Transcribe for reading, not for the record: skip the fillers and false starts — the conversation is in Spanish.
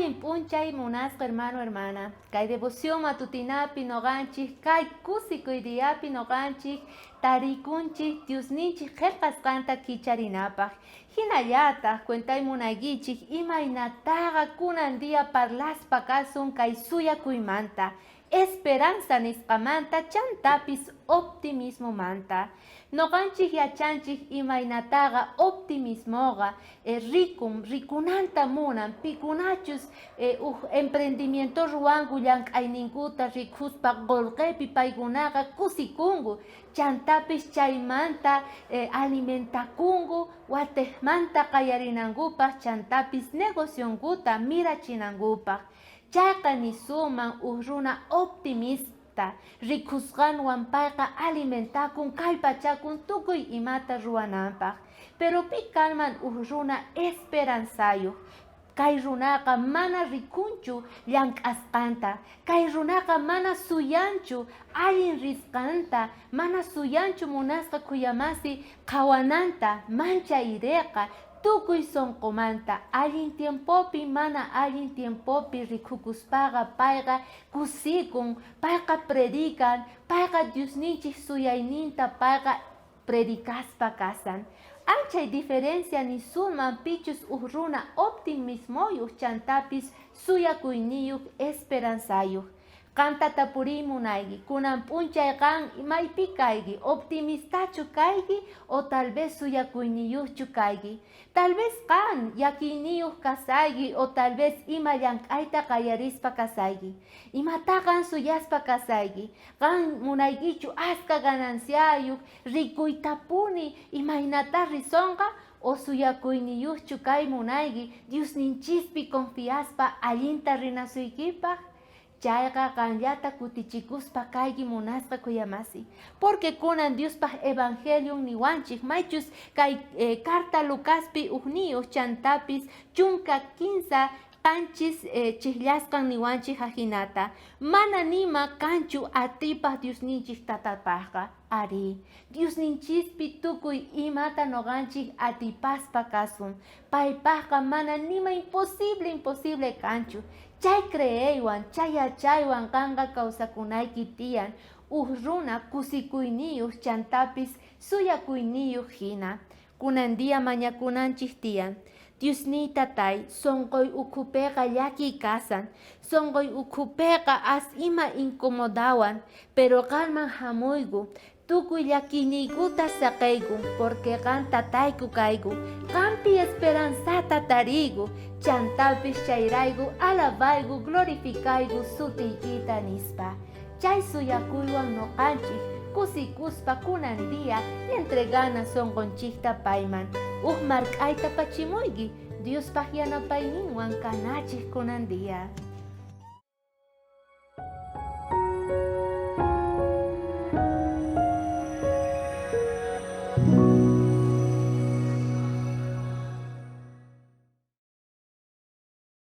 Allin punchay munasqa hermano hermana. Kay devoción matutinapi noqanchik, kay kusikuy diapi noqanchik tarikunchik Diosninchik qillqasqanta kicharinapaq. Hinallataq cuentay munaykichik imaynataqa kunan dia parlaspa kasun kay suyakuymanta. Esperanza nisqamanta chantapis optimismo manta. Noqanchik yachanchik imaynataqa optimismoqa rikunanta munan pikunachus emprendimiento ruwanku llank'ayninkuta rikuspa qolqepi paykunaqa kusikunku chantapis chaymanta alimentakunku watejmanta qayarinankupaq chantapis negocionkuta mirachinankupaq. Chayqa nisuman runa optimista rikusqanwan payqa alimentakun kay pachakun tukuy imata ruwananpaq. Pero pi kalman runa esperanzayuq. Kay runaqa mana rikunchu llank'asqanta. Kay runaqa mana suyanchu allin risqanta. Mana suyanchu munasqa kuyamasi qhawananta mancha ireqa. Tukuy sonqomanta allin tiempopi mana allin tiempopi rikukuspaqa payqa kusikun, payqa predikan, payqa Diosninchik suyayninta payqa predikaspa kasan. Anchay diferencia nisuman pichus runa optimismoyuq chantapis suyakuyniyuq esperanzayuq. Qamta tapurimunayki, kunan punchay qan maypi kayki, optimistachu kayki o tal vez suyakuyniyuqchu kayki. Tal vez qan yakiyniyuq kasayki o tal vez ima llank'ayta qayarispa kasayki. Imataqa suyaspa kasayki. Qan munaykichu aska gananciayuq, rikuytapuni imaynata risonqa o suyakuyniyuqchu kay munayki Diosninchispi confiaspa allinta rinasuykipaq. Chayqa qanllata kutichikuspa kayki munasqa kuyamasi. Porque kunan Diospaq evangelio niwanchik maychus kay carta Lucaspi ugniyuq chantapis chunka 15 qanchis chiklasqan niwanchik hajinata. Mana nima kanchu atipaq Diosninchik tatapaqqa. Ari, Diosninchispi tukuy imata noqanchik atipaspa kasun. Paypaqqa mana nima imposible kanchu. Chay creeywan, chay yachaywan qanqa kawsakunayki tiyan, runa kusikuyniyuq chantapis suyakuyniyuq hina. Kunan dia mañakunanchik tiyan. Diosnita tay, sonqoy ukhupiqa llaki kasan, sonqoy ukhupiqa as ima incomodawan, pero qalman hamuyku. Tukuy llakiyniykuta saqayku, porque qan tatayku kayku, qanpi esperanzata tariku, chantapis chayrayku alabayku, glorificayku sutiykita nispa. Chay suyakuywan noqanchik, kusikuspa kunan dia, entregana sonqonchikta payman. Mark'ayta pachimuyki, Diospaq yanapayninwan kanachik kunan dia.